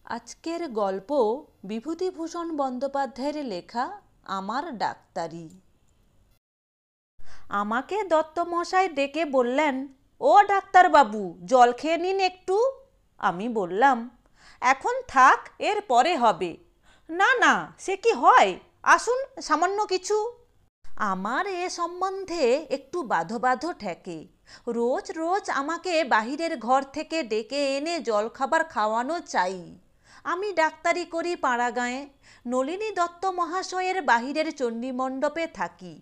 আজকের গল্প বিভূতিভূষণ বন্দ্যোপাধ্যায়ের লেখা আমার ডাক্তারি। আমাকে দত্তমশাই ডেকে বললেন, ও ডাক্তারবাবু, জল খেয়ে নিন একটু। আমি বললাম, এখন থাক, এর পরে হবে। না না, সে কি হয়, আসুন সামান্য কিছু। আমার এ সম্বন্ধে একটু বাধো বাধো ঠেকে। রোজ রোজ আমাকে বাহিরের ঘর থেকে ডেকে এনে জলখাবার খাওয়ানো চাই। আমি ডাক্তারি করি পাড়াগাঁয়ে, নলিনী দত্ত মহাশয়ের বাহিরের চণ্ডীমণ্ডপে থাকি।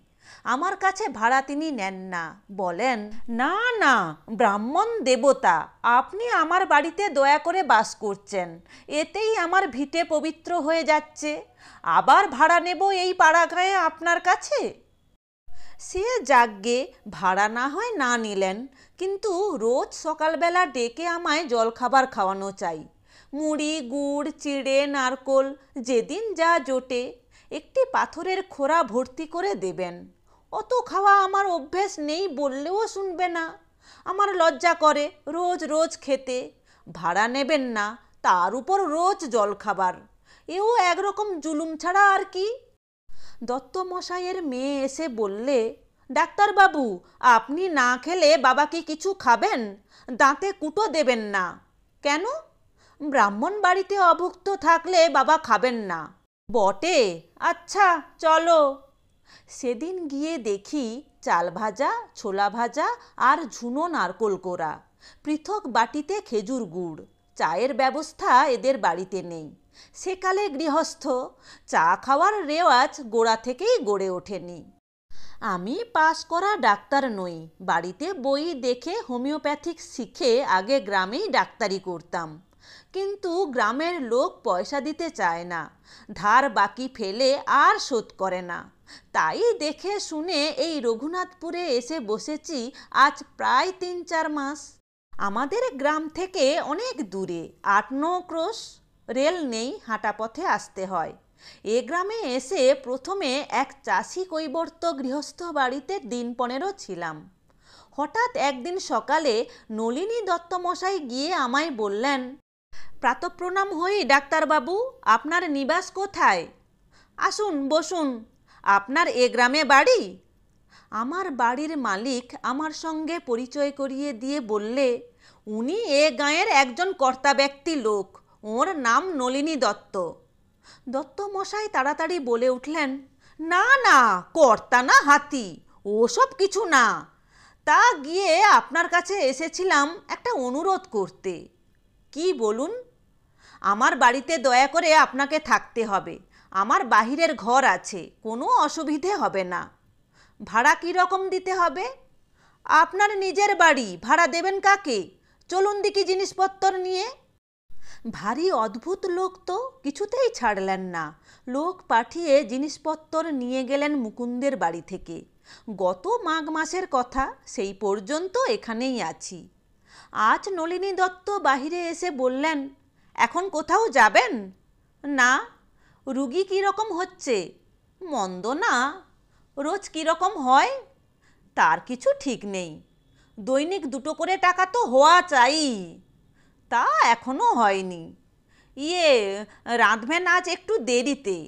আমার কাছে ভাড়া তিনি নেন না, বলেন, না না, ব্রাহ্মণ দেবতা, আপনি আমার বাড়িতে দয়া করে বাস করছেন, এতেই আমার ভিটে পবিত্র হয়ে যাচ্ছে, আবার ভাড়া নেব এই পাড়াগাঁয়ে আপনার কাছে? সে যাগ্গে, ভাড়া না হয় না নিলেন, কিন্তু রোজ সকালবেলা ডেকে আমায় জলখাবার খাওয়ানো চাই। মুড়ি, গুড়, চিড়ে, নারকোল, যেদিন যা জোটে একটি পাথরের খোরা ভর্তি করে দেবেন। অত খাওয়া আমার অভ্যেস নেই বললেও শুনবে না। আমার লজ্জা করে রোজ রোজ খেতে। ভাড়া নেবেন না, তার উপর রোজ জলখাবার, এও একরকম জুলুম ছাড়া আর কি। দত্তমশাইয়ের মেয়ে এসে বললে, ডাক্তারবাবু, আপনি না খেলে বাবা কি কিছু খাবেন? দাঁতে কুটো দেবেন না কেন? ব্রাহ্মণ বাড়িতে অভুক্ত থাকলে বাবা খাবেন না? বটে, আচ্ছা চলো। সেদিন গিয়ে দেখি চাল ভাজা, ছোলা ভাজা আর ঝুনো নারকোল কোড়া, পৃথক বাটিতে খেজুর গুড়। চায়ের ব্যবস্থা এদের বাড়িতে নেই। সেকালে গৃহস্থ, চা খাওয়ার রেওয়াজ গোড়া থেকেই গড়ে ওঠেনি। আমি পাশ করা ডাক্তার নই, বাড়িতে বই দেখে হোমিওপ্যাথিক শিখে আগে গ্রামেই ডাক্তারি করতাম। কিন্তু গ্রামের লোক পয়সা দিতে চায় না, ধার বাকি ফেলে আর শোধ করে না। তাই দেখে শুনে এই রঘুনাথপুরে এসে বসেছি আজ প্রায় ৩-৪ মাস। আমাদের গ্রাম থেকে অনেক দূরে, ৮-৯ ক্রোশ। রেল নেই, হাঁটা পথে আসতে হয়। এ গ্রামে এসে প্রথমে এক চাষি কৈবর্ত গৃহস্থ বাড়িতে দিন ১৫ ছিলাম। হঠাৎ একদিন সকালে নলিনী দত্তমশাই গিয়ে আমায় বললেন, প্রাতঃপ্রণাম হই ডাক্তারবাবু, আপনার নিবাস কোথায়? আসুন বসুন, আপনার এ গ্রামে বাড়ি? আমার বাড়ির মালিক আমার সঙ্গে পরিচয় করিয়ে দিয়ে বললে, উনি এ গাঁয়ের একজন কর্তা ব্যক্তি লোক, ওর নাম নলিনী দত্ত। দত্তমশাই তাড়াতাড়ি বলে উঠলেন, না না, কর্তা না হাতি, ওসব কিছু না। তা গিয়ে আপনার কাছে এসেছিলাম একটা অনুরোধ করতে। কি বলুন? আমার বাড়িতে দয়া করে আপনাকে থাকতে হবে। আমার বাহিরের ঘর আছে, কোনো অসুবিধে হবে না। ভাড়া কী রকম দিতে হবে? আপনার নিজের বাড়ি, ভাড়া দেবেন কাকে? চলুন দেখি জিনিসপত্র নিয়ে। ভারী অদ্ভুত লোক তো, কিছুতেই ছাড়লেন না। লোক পাঠিয়ে জিনিসপত্র নিয়ে গেলেন মুকুন্দের বাড়ি থেকে। গত মাঘ মাসের কথা, সেই পর্যন্ত এখানেই আছি। আজ নলিনী দত্ত বাহিরে এসে বললেন, এখন কোথাও যাবেন? না। রুগী কীরকম হচ্ছে? মন্দ না। রোজ কীরকম হয়? তার কিছু ঠিক নেই। দৈনিক 2 করে টাকা তো হওয়া চাই। তা এখনও হয়নি। রাঁধবেন আজ একটু দেরিতে।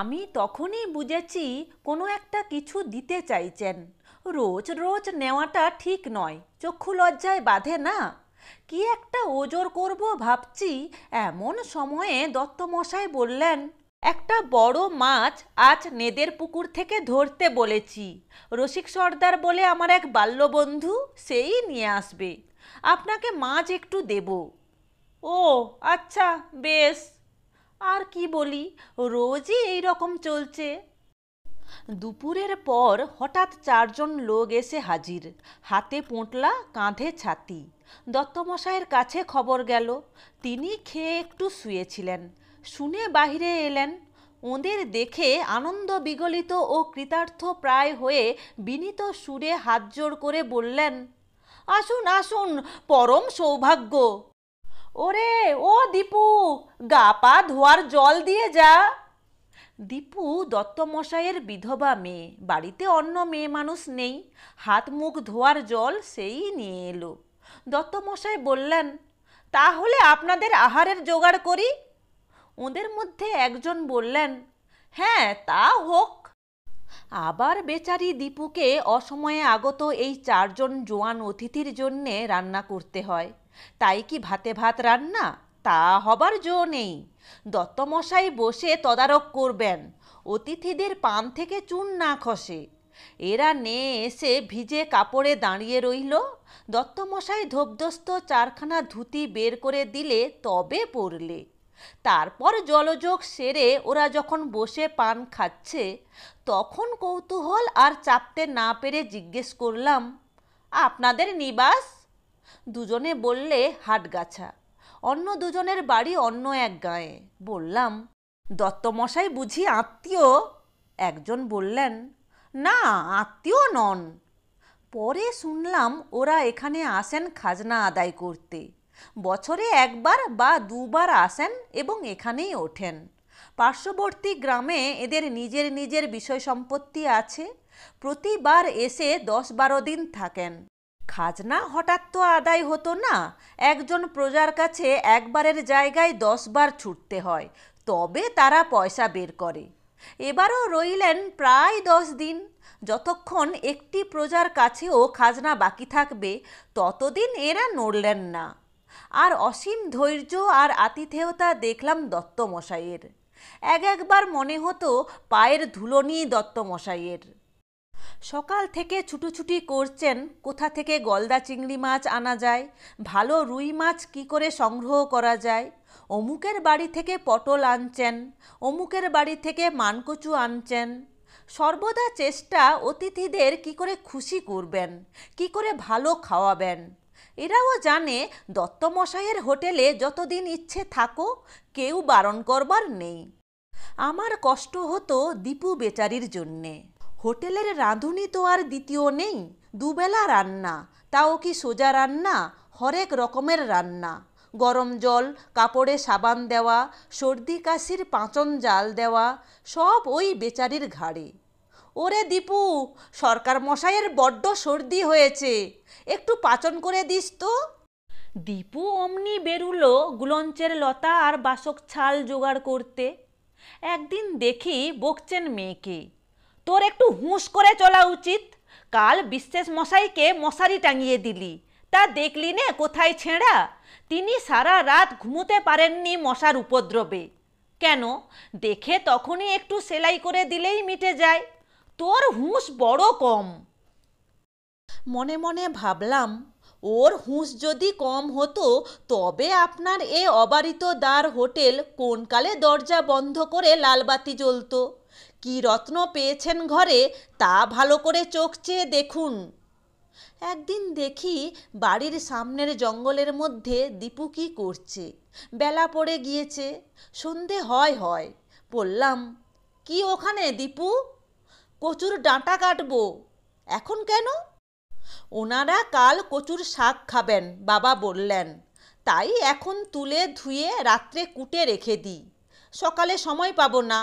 আমি তখনই বুঝেছি কোনো একটা কিছু দিতে চাইছেন। রোজ রোজ নেওয়াটা ঠিক নয়, চক্ষু লজ্জায় বাঁধে না। কি একটা ওজর করব ভাবছি, এমন সময়ে দত্তমশাই বললেন, একটা বড় মাছ আজ নেদের পুকুর থেকে ধরতে বলেছি। রসিক সর্দার বলে আমার এক বাল্যবন্ধু, সেই নিয়ে আসবে। আপনাকে মাছ একটু দেব। ও আচ্ছা, বেশ। আর কি বলি, রোজই এই রকম চলছে। দুপুরের পর হঠাৎ 4 জন লোক এসে হাজির, হাতে পোঁটলা, কাঁধে ছাতি। দত্তমশাইয়ের কাছে খবর গেল। তিনি খেয়ে একটু শুয়েছিলেন, শুনে বাহিরে এলেন। ওদের দেখে আনন্দ বিগলিত ও কৃতার্থ প্রায় হয়ে বিনীত সুরে হাত জোড় করে বললেন, আসুন আসুন, পরম সৌভাগ্য। ওরে ও দীপু, গা পা ধোয়ার জল দিয়ে যা। দীপু দত্তমশাইয়ের বিধবা মেয়ে, বাড়িতে অন্য মেয়ে মানুষ নেই। হাত মুখ ধোয়ার জল সেই নিয়ে এলো। দত্তমশাই বললেন, তাহলে আপনাদের আহারের জোগাড় করি। ওদের মধ্যে একজন বললেন, হ্যাঁ তা হোক। আবার বেচারি দীপুকে অসময়ে আগত এই 4 জন জোয়ান অতিথির জন্যে রান্না করতে হয়। তাই কি ভাতে ভাত রান্না? তা হবার জো নেই। দত্তমশাই বসে তদারক করবেন অতিথিদের পান থেকে চুন না খসে। এরা নিয়ে এসে ভিজে কাপড়ে দাঁড়িয়ে রইল। দত্তমশাই ধোপদস্ত 4খানা ধুতি বের করে দিলে তবে পড়লে। তারপর জলযোগ সেরে ওরা যখন বসে পান খাচ্ছে, তখন কৌতূহল আর চাপতে না পেরে জিজ্ঞেস করলাম, আপনাদের নিবাস? দুজনে বললে হাটগাছা। অন্য দুজনের বাড়ি অন্য এক গাঁয়ে। বললাম, দত্তমশাই বুঝি আত্মীয়? একজন বললেন, না আত্মীয় নন। পরে শুনলাম ওরা এখানে আসেন খাজনা আদায় করতে। বছরে 1বার বা 2বার আসেন এবং এখানেই ওঠেন। পার্শ্ববর্তী গ্রামে এদের নিজের নিজের বিষয় সম্পত্তি আছে। প্রতিবার এসে 10-12 দিন থাকেন। খাজনা হঠাৎ তো আদায় হতো না। একজন প্রজার কাছে 1বারের জায়গায় 10 বার ছুটতে হয়, তবে তারা পয়সা বের করে। এবারও রইলেন প্রায় 10 দিন। যতক্ষণ একটি প্রজার কাছেও খাজনা বাকি থাকবে ততদিন এরা নড়লেন না। আর অসীম ধৈর্য আর আতিথেয়তা দেখলাম দত্তমশাইয়ের। একবার মনে হতো পায়ের ধুলো নিয়ে দত্তমশাইয়ের। সকাল থেকে ছুটোছুটি করছেন কোথা থেকে গলদা চিংড়ি মাছ আনা যায়, ভালো রুই মাছ কি করে সংগ্রহ করা যায়। অমুকের বাড়ি থেকে পটল আনছেন, অমুকের বাড়ি থেকে মানকচু আনছেন। সর্বদা চেষ্টা অতিথিদের কি করে খুশি করবেন, কি করে ভালো খাওয়াবেন। এরাও জানে দত্তমশাইয়ের হোটেলে যতদিন ইচ্ছে থাকো, কেউ বারণ করবার নেই। আমার কষ্ট হতো দীপু বেচারির জন্যে। হোটেলের রাঁধুনি তো আর দ্বিতীয় নেই। 2 বেলা রান্না, তাও কি সোজা রান্না? হরেক রকমের রান্না। গরম জল, কাপড়ে সাবান দেওয়া, সর্দি কাশির পাঁচন জাল দেওয়া, সব ওই বেচারির ঘাড়ে। ওরে দীপু, সরকার মশাইয়ের বড্ড সর্দি হয়েছে, একটু পাচন করে দিস তো। দীপু অমনি বেরুলো গুলঞ্চের লতা আর বাসক ছাল জোগাড় করতে। একদিন দেখি বকছেন মেয়েকে, তোর একটু হুঁশ করে চলা উচিত। কাল বিশ্বেষ মশাইকে মশারি টাঙিয়ে দিলি, তা দেখলি নে কোথায় ছেঁড়া। তিনি সারা রাত ঘুমোতে পারেননি মশার উপদ্রবে। কেন, দেখে তখনই একটু সেলাই করে দিলেই মিটে যায়। তোর হুঁশ বড় কম। মনে মনে ভাবলাম, ওর হুঁশ যদি কম হতো তবে আপনার এ অবারিত দ্বার হোটেল কোন কালে দরজা বন্ধ করে লালবাতি জ্বলত। কি রত্ন পেয়েছেন ঘরে তা ভালো করে চোখ চেয়ে দেখুন। একদিন দেখি বাড়ির সামনের জঙ্গলের মধ্যে দীপু কি করছে। বেলা পড়ে গিয়েছে, সন্ধে হয়। বললাম, কি ওখানে দীপু? কচুর ডাঁটা কাটবো। এখন কেন? ওনারা কাল কচুর শাক খাবেন বাবা বললেন, তাই এখন তুলে ধুয়ে রাত্রে কুটে রেখে দিই, সকালে সময় পাবো না।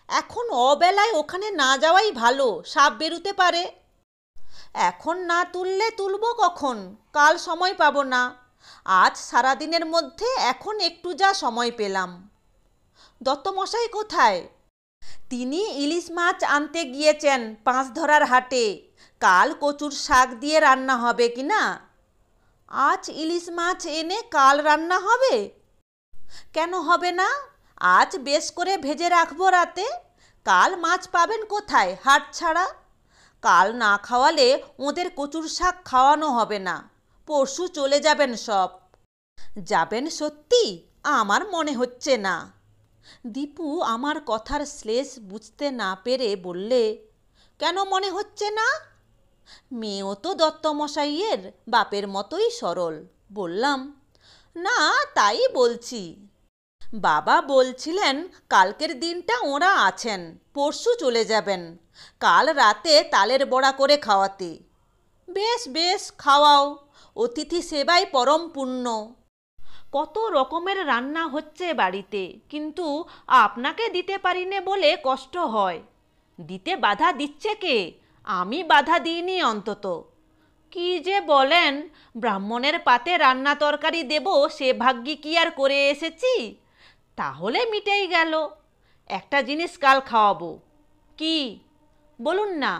এখন অবেলায় ওখানে না যাওয়াই ভালো, সাপ বেরুতে পারে। এখন না তুললে তুলব কখন? কাল সময় পাবো না। আজ সারাদিনের মধ্যে এখন একটু যা সময় পেলাম। দত্তমশাই কোথায়? তিনি ইলিশ মাছ আনতে গিয়েছেন পাঁচধরার হাটে। কাল কচুর শাক দিয়ে রান্না হবে কি না? আজ ইলিশ মাছ এনে কাল রান্না হবে? কেন হবে না? আজ বেশ করে ভেজে রাখবো রাতে। কাল মাছ পাবেন কোথায় হাট ছাড়া? কাল না খাওয়ালে ওদের কচুর শাক খাওয়ানো হবে না। পরশু চলে যাবেন সব। যাবেন সত্যি? আমার মনে হচ্ছে না। দীপু আমার কথার শ্লেষ বুঝতে না পেরে বললে, কেন মনে হচ্ছে না? মেয়েও তো দত্তমশাইয়ের বাপের মতোই সরল। বললাম, না তাই বলছি। বাবা বলছিলেন কালকের দিনটা ওরা আছেন, পরশু চলে যাবেন। কাল রাতে তালের বড়া করে খাওয়াতে। বেশ বেশ খাওয়াও, অতিথি সেবাই পরম পুণ্য। কত রকমের রান্না হচ্ছে বাড়িতে, কিন্তু আপনাকে দিতে পারি নে বলে কষ্ট হয়। দিতে বাধা দিচ্ছে কে? আমি বাধা দিইনি অন্তত। কি যে বলেন, ব্রাহ্মণের পাতে রান্না তরকারি দেব সে ভাগ্যি কি আর করে এসেছি? তাহলে মিটেই গেল। একটা জিনিস কাল খাওয়াবো। কি? বলুন না।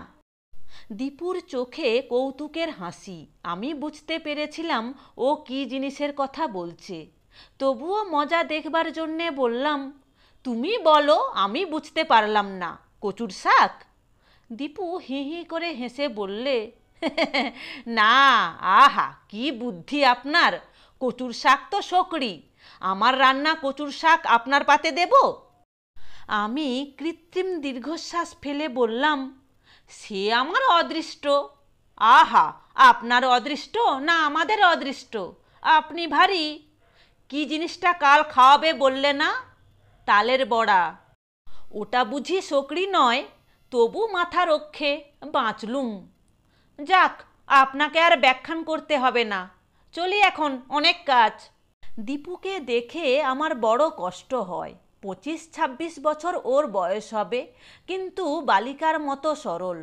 দীপুর চোখে কৌতুকের হাসি। আমি বুঝতে পেরেছিলাম ও কি জিনিসের কথা বলছে। তবুও মজা দেখবার জন্যে বললাম, তুমি বলো, আমি বুঝতে পারলাম না। কচুর শাক? দীপু হি হি করে হেসে বললে, না, আহা কি বুদ্ধি আপনার! কচুর শাক তো শোকরি। আমার রান্না কচুর শাক আপনার পাতে দেব? আমি কৃত্রিম দীর্ঘশ্বাস ফেলে বললাম, সে আমার অদৃষ্ট। আহা, আপনার অদৃষ্ট না আমাদের অদৃষ্ট? আপনি ভারী। কি জিনিসটা কাল খাওয়াবে বললে না? তালের বড়া। ওটা বুঝি শোকরি নয়, তবু মাথা রক্ষে বাঁচলুম। যাক, আপনাকে আর ব্যাখ্যান করতে হবে না। চলি এখন, অনেক কাজ। দীপুকে দেখে আমার বড় কষ্ট হয়। 25-26 বছর ওর বয়স হবে, কিন্তু বালিকার মতো সরল।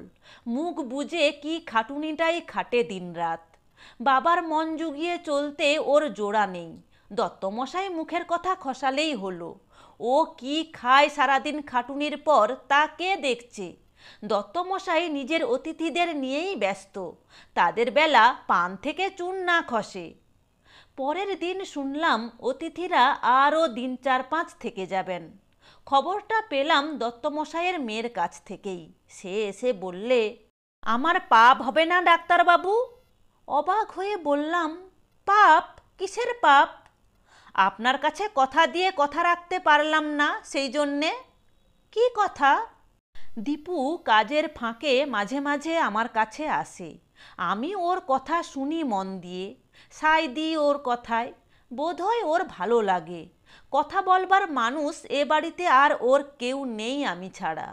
মুখ বুজে কি খাটুনিটাই খাটে দিনরাত। বাবার মন জুগিয়ে চলতে ওর জোড়া নেই। দত্তমশাই মুখের কথা খসালেই হলো। ও কি খায় সারাদিন খাটুনির পর তা কে দেখছে? দত্তমশাই নিজের অতিথিদের নিয়েই ব্যস্ত। তাদের বেলা পান থেকে চুন না খসে। পরের দিন শুনলাম অতিথিরা আরও দিন 4-5 থেকে যাবেন। খবরটা পেলাম দত্তমশাইয়ের মেয়ের কাছ থেকেই। সে এসে বললে, আমার পাপ হবে না ডাক্তারবাবু? অবাক হয়ে বললাম, পাপ? কিসের পাপ? আপনার কাছে কথা দিয়ে কথা রাখতে পারলাম না, সেই জন্যে। কি কথা? দীপু কাজের ফাঁকে মাঝে মাঝে আমার কাছে আসে। আমি ওর কথা শুনি মন দিয়ে, সায় দিই ওর কথায়। বোধহয় ওর ভালো লাগে। কথা বলবার মানুষ এ বাড়িতে আর ওর কেউ নেই আমি ছাড়া।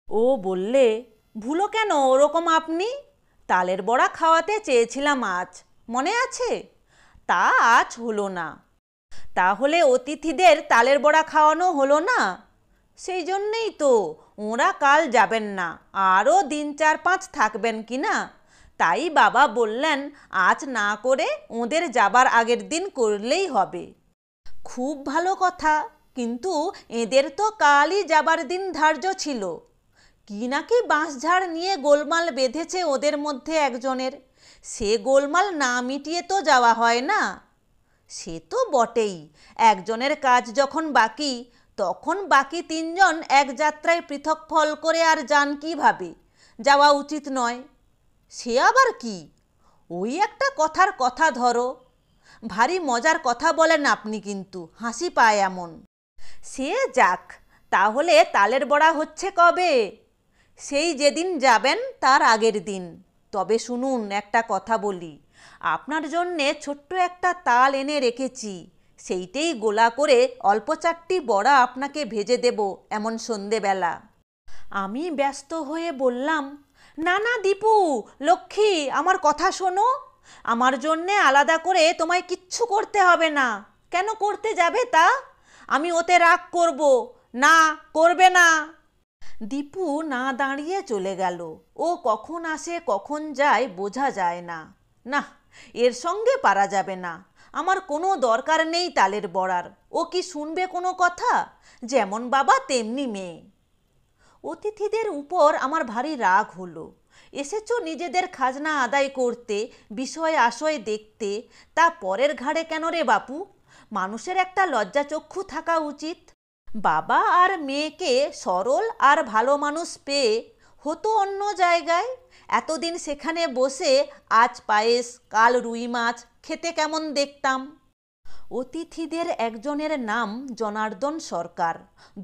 ও বললে, ভুলো কেন ওরকম আপনি? তালের বড়া খাওয়াতে চেয়েছিলাম আজ, মনে আছে? তা আজ হলো না। তাহলে অতিথিদের তালের বড়া খাওয়ানো হলো না? সেই জন্যেই তো ওরা কাল যাবেন না, আরও দিন 4-5 থাকবেন কি না। তাই বাবা বললেন আজ না করে ওদের যাবার আগের দিন করলেই হবে। খুব ভালো কথা, কিন্তু এদের তো কালই যাবার দিন ধার্য ছিল। কি নাকি বাঁশঝাড় নিয়ে গোলমাল বেঁধেছে ওদের মধ্যে একজনের। সে গোলমাল না মিটিয়ে তো যাওয়া হয় না। সে তো বটেই, একজনের কাজ যখন বাকি, তখন বাকি 3 জন এক যাত্রায় পৃথক ফল করে আর যান কিভাবে? যাওয়া উচিত নয়। সে আবার কি? ওই একটা কথার কথা ধরো। ভারী মজার কথা বলেন আপনি, কিন্তু হাসি পায় এমন। সে যাক, তাহলে তালের বড়া হচ্ছে কবে? সেই যেদিন যাবেন তার আগের দিন। তবে শুনুন, একটা কথা বলি। আপনার জন্যে ছোট্ট একটা তাল এনে রেখেছি। সেইটেই গোলা করে অল্প 4টি বড়া আপনাকে ভেজে দেব এমন সন্ধেবেলা। আমি ব্যস্ত হয়ে বললাম, না না দীপু, লক্ষ্মী, আমার কথা শোনো। আমার জন্যে আলাদা করে তোমায় কিচ্ছু করতে হবে না। কেন করতে যাবে তা? আমি ওতে রাগ করব। না, করবে না। দীপু না দাঁড়িয়ে চলে গেল। ও কখন আসে কখন যায় বোঝা যায় না। না, এর সঙ্গে পারা যাবে না। আমার কোনো দরকার নেই তালের বড়ার। ও কি শুনবে কোনো কথা? যেমন বাবা তেমনি মেয়ে। অতিথিদের উপর আমার ভারী রাগ হলো। এসেছো নিজেদের খাজনা আদায় করতে, বিষয় আশয় দেখতে, তা পরের ঘাড়ে কেন রে বাপু? মানুষের একটা লজ্জাচক্ষু থাকা উচিত। বাবা আর মেয়েকে সরল আর ভালো মানুষ পেয়ে হতো অন্য জায়গায়। এতদিন সেখানে বসে আজ পায়েস কাল রুই মাছ খেতে কেমন দেখতাম। অতিথিদের একজনের নাম জনার্দন সরকার।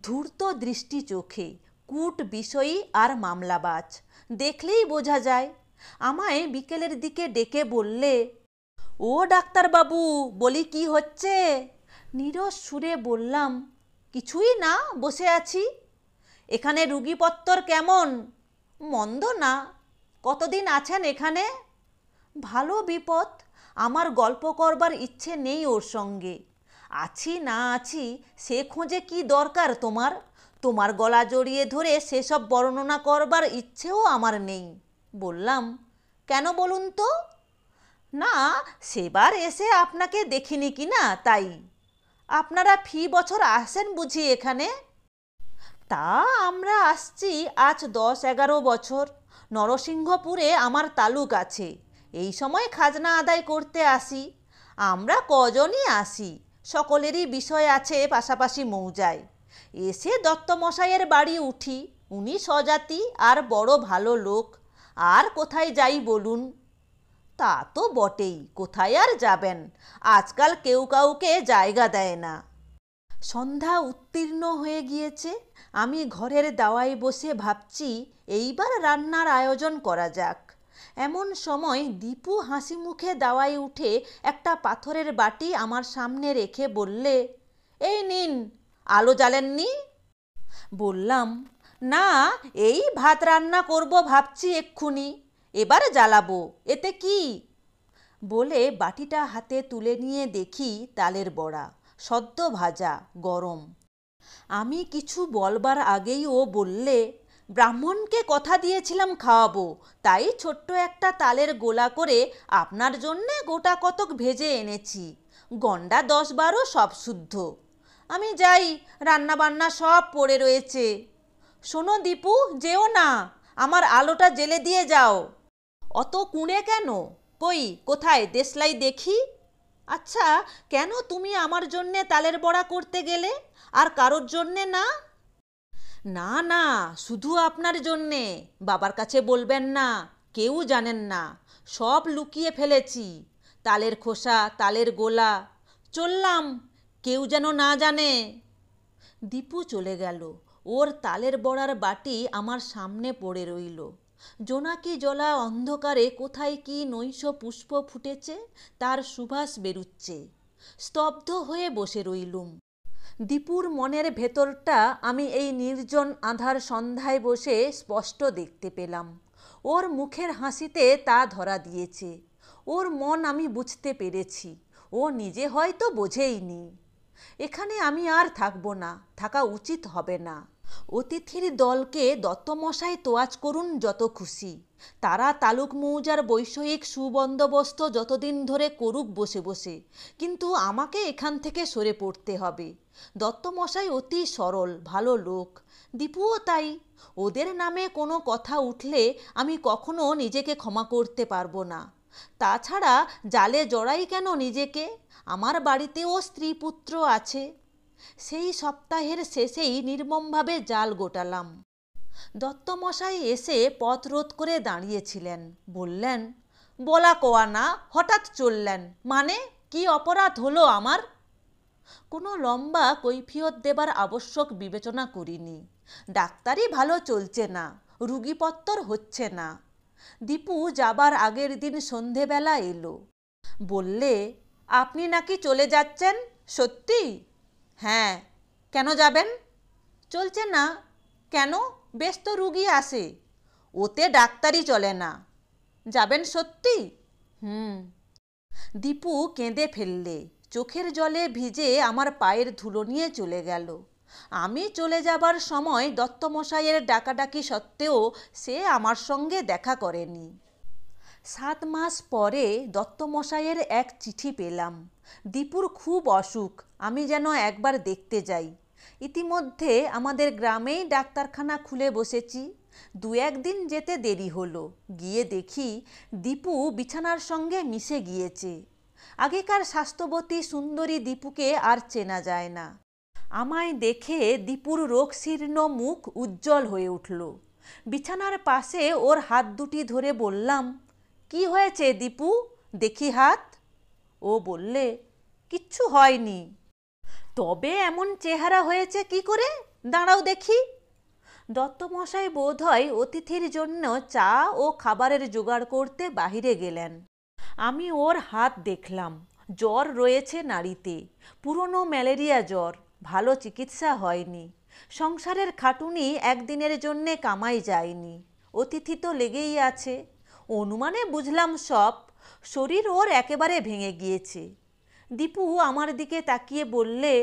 ধূর্ত দৃষ্টি চোখে, কূট বিষয়ী আর মামলাবাজ। দেখলেই বোঝা যায়। আমায় বিকেলের দিকে ডেকে বললে, ও ডাক্তারবাবু, বলি কি হচ্ছে? নীরস সুরে বললাম, কিছুই না, বসে আছি। এখানে রুগীপত্তর কেমন? মন্দ না। কতদিন আছেন এখানে? ভালো বিপদ। আমার গল্প করবার ইচ্ছে নেই ওর সঙ্গে। আছি না আছি সে খোঁজে কি দরকার তোমার? তোমার গলা জড়িয়ে ধরে সেসব বর্ণনা করবার ইচ্ছেও আমার নেই। বললাম, কেন বলুন তো? না, সেবার এসে আপনাকে দেখিনি কি না তাই। আপনারা ফি বছর আসেন বুঝি এখানে? তা আমরা আসছি আজ 10-11 বছর। নরসিংহপুরে আমার তালুক আছে, এই সময় খাজনা আদায় করতে আসি। আমরা কজনই আসি, সকলেরই বিষয় আছে পাশাপাশি মৌজায়। এসে দত্তমশাইয়ের বাড়ি উঠি, উনি স্বজাতি আর বড় ভালো লোক। আর কোথায় যাই বলুন? তা তো বটেই, কোথায় আর যাবেন, আজকাল কেউ কাউকে জায়গা দেয় না। সন্ধ্যা উত্তীর্ণ হয়ে গিয়েছে, আমি ঘরের দাওয়ায় বসে ভাবছি এইবার রান্নার আয়োজন করা যাক। এমন সময় দীপু হাসি মুখে দাওয়ায় উঠে একটা পাথরের বাটি আমার সামনে রেখে বললে, এই নিন। আলো জ্বালেননি? বললাম, না, এই ভাত রান্না করব ভাবছি এক্ষুনি, এবার জ্বালাবো, এতে কি? বলে বাটিটা হাতে তুলে নিয়ে দেখি তালের বড়া, সদ্য ভাজা, গরম। আমি কিছু বলবার আগেই ও বললে, ব্রাহ্মণকে কথা দিয়েছিলাম খাওয়াবো, তাই ছোট্ট একটা তালের গোলা করে আপনার জন্যে গোটা কতক ভেজে এনেছি, গন্ডা 10-12 সব শুদ্ধ। আমি যাই, রান্না বান্না সব পড়ে রয়েছে। শোনো দীপু, যেও না, আমার আলোটা জ্বেলে দিয়ে যাও। অত কুঁড়ে কেন? কই, কোথায় দেশলাই দেখি। আচ্ছা, কেন তুমি আমার জন্যে তালের বড়া করতে গেলে, আর কারোর জন্যে না? না না, শুধু আপনার জন্যে, বাবার কাছে বলবেন না, কেউ জানেন না, সব লুকিয়ে ফেলেছি। তালের খোসা, তালের গোলা, চললাম, কেউ যেন না জানে। দীপু চলে গেল, ওর তালের বড়ার বাটি আমার সামনে পড়ে রইল। জোনাকি জ্বলা অন্ধকারে কোথায় কি নৈশ পুষ্প ফুটেছে, তার সুবাস বেরুচ্ছে। স্তব্ধ হয়ে বসে রইলুম। দীপুর মনের ভেতরটা আমি এই নির্জন আঁধার সন্ধ্যায় বসে স্পষ্ট দেখতে পেলাম। ওর মুখের হাসিতে তা ধরা দিয়েছে। ওর মন আমি বুঝতে পেরেছি, ও নিজে হয়তো বোঝেইনি। এখানে আমি আর থাকবো না, থাকা উচিত হবে না। অতিথির দলকে দত্তমশাই তোয়াজ করুন যত খুশি, তারা তালুক মৌজার বৈষয়িক সুবন্দোবস্ত যতদিন ধরে করুক বসে বসে, কিন্তু আমাকে এখান থেকে সরে পড়তে হবে। দত্তমশাই অতি সরল ভালো লোক, দীপুও তাই। ওদের নামে কোনো কথা উঠলে আমি কখনো নিজেকে ক্ষমা করতে পারবো না। তাছাড়া জালে জড়াই কেন নিজেকে, আমার বাড়িতেও স্ত্রী পুত্র আছে। সেই সপ্তাহের শেষেই নির্মমভাবে জাল গোটালাম। দত্তমশাই এসে পথ রোধ করে দাঁড়িয়েছিলেন, বললেন, বলা কোয়া না, হঠাৎ চললেন, মানে কি অপরাধ হলো আমার? কোনো লম্বা কৈফিয়ত দেবার আবশ্যক বিবেচনা করিনি। ডাক্তারি ভালো চলছে না, রুগীপত্তর হচ্ছে না। দীপু যাবার আগের দিন সন্ধেবেলা এলো, বললে, আপনি নাকি চলে যাচ্ছেন, সত্যি? হ্যাঁ। কেন যাবেন? চলছে না। কেন? বেশ তো রুগী আসে। ওতে ডাক্তারি চলে না। যাবেন সত্যি? দীপু কেঁদে ফেললে, চোখের জলে ভিজে আমার পায়ের ধুলো নিয়ে চলে গেল। আমি চলে যাবার সময় দত্তমশাইয়ের ডাকাডাকি সত্ত্বেও সে আমার সঙ্গে দেখা করেনি। 7 মাস পরে দত্তমশাইয়ের এক চিঠি পেলাম। দীপুর খুব অসুখ, আমি যেন একবার দেখতে যাই। ইতিমধ্যে আমাদের গ্রামেই ডাক্তারখানা খুলে বসেছি। 2-1 দিন যেতে দেরি হলো। গিয়ে দেখি দীপু বিছানার সঙ্গে মিশে গিয়েছে। আগেকার স্বাস্থ্যবতী সুন্দরী দীপুকে আর চেনা যায় না। আমায় দেখে দীপুর রোগশীর্ণ মুখ উজ্জ্বল হয়ে উঠল। বিছানার পাশে ওর হাত দুটি ধরে বললাম, কি হয়েছে দীপু, দেখি হাত। ও বললে, কিচ্ছু হয়নি। তবে এমন চেহারা হয়েছে কি করে, দাঁড়াও দেখি। দত্তমশাই বোধহয় অতিথির জন্য চা ও খাবারের জোগাড় করতে বাহিরে গেলেন। আমি ওর হাত দেখলাম, জ্বর রয়েছে নাড়িতে, পুরনো ম্যালেরিয়া জ্বর, ভালো চিকিৎসা হয়নি। সংসারের খাটুনি একদিনের জন্যে কামাই যায়নি, অতিথি তো লেগেই আছে। অনুমানে বুঝলাম সব, শরীর ওর একেবারে ভেঙে গিয়েছে। দীপু আমার দিকে তাকিয়ে বললে,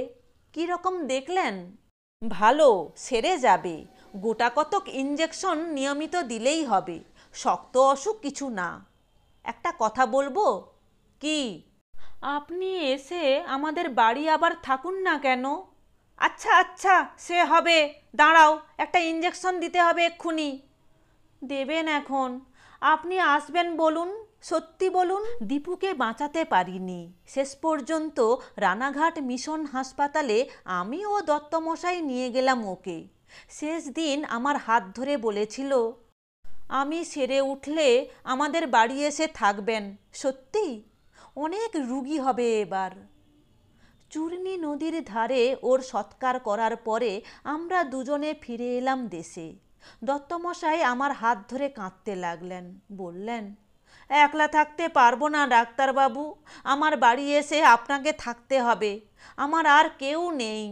কি রকম দেখলেন? ভালো, সেরে যাবে, গোটা কতক ইঞ্জেকশন নিয়মিত দিলেই হবে, শক্ত অসুখ কিছু না। একটা কথা বলবো? কি? আপনি এসে আমাদের বাড়ি আবার থাকুন না কেন? আচ্ছা আচ্ছা, সে হবে, দাঁড়াও, একটা ইঞ্জেকশন দিতে হবে এক্ষুনি। দেবেন এখন? আপনি আসবেন বলুন, সত্যি বলুন। দীপুকে বাঁচাতে পারিনি। শেষ পর্যন্ত রানাঘাট মিশন হাসপাতালে আমি ও দত্তমশাই নিয়ে গেলাম ওকে। শেষ দিন আমার হাত ধরে বলেছিল, আমি সেরে উঠলে আমাদের বাড়ি এসে থাকবেন। সত্যি অনেক রুগী হবে এবার। চূর্ণী নদীর ধারে ওর সৎকার করার পরে আমরা দুজনে ফিরে এলাম দেশে। দত্তমশাই আমার হাত ধরে কাঁদতে লাগলেন, বললেন, একলা থাকতে পারবো না ডাক্তারবাবু, আমার বাড়ি এসে আপনাকে থাকতে হবে, আমার আর কেউ নেই।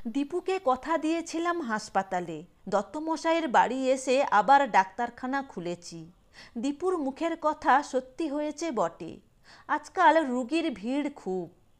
দীপুকে কথা দিয়েছিলাম হাসপাতালে, দত্তমশাইয়ের বাড়ি এসে আবার ডাক্তারখানা খুলেছি। দীপুর মুখের কথা সত্যি হয়েছে বটে, আজকাল রুগীর ভিড় খুব।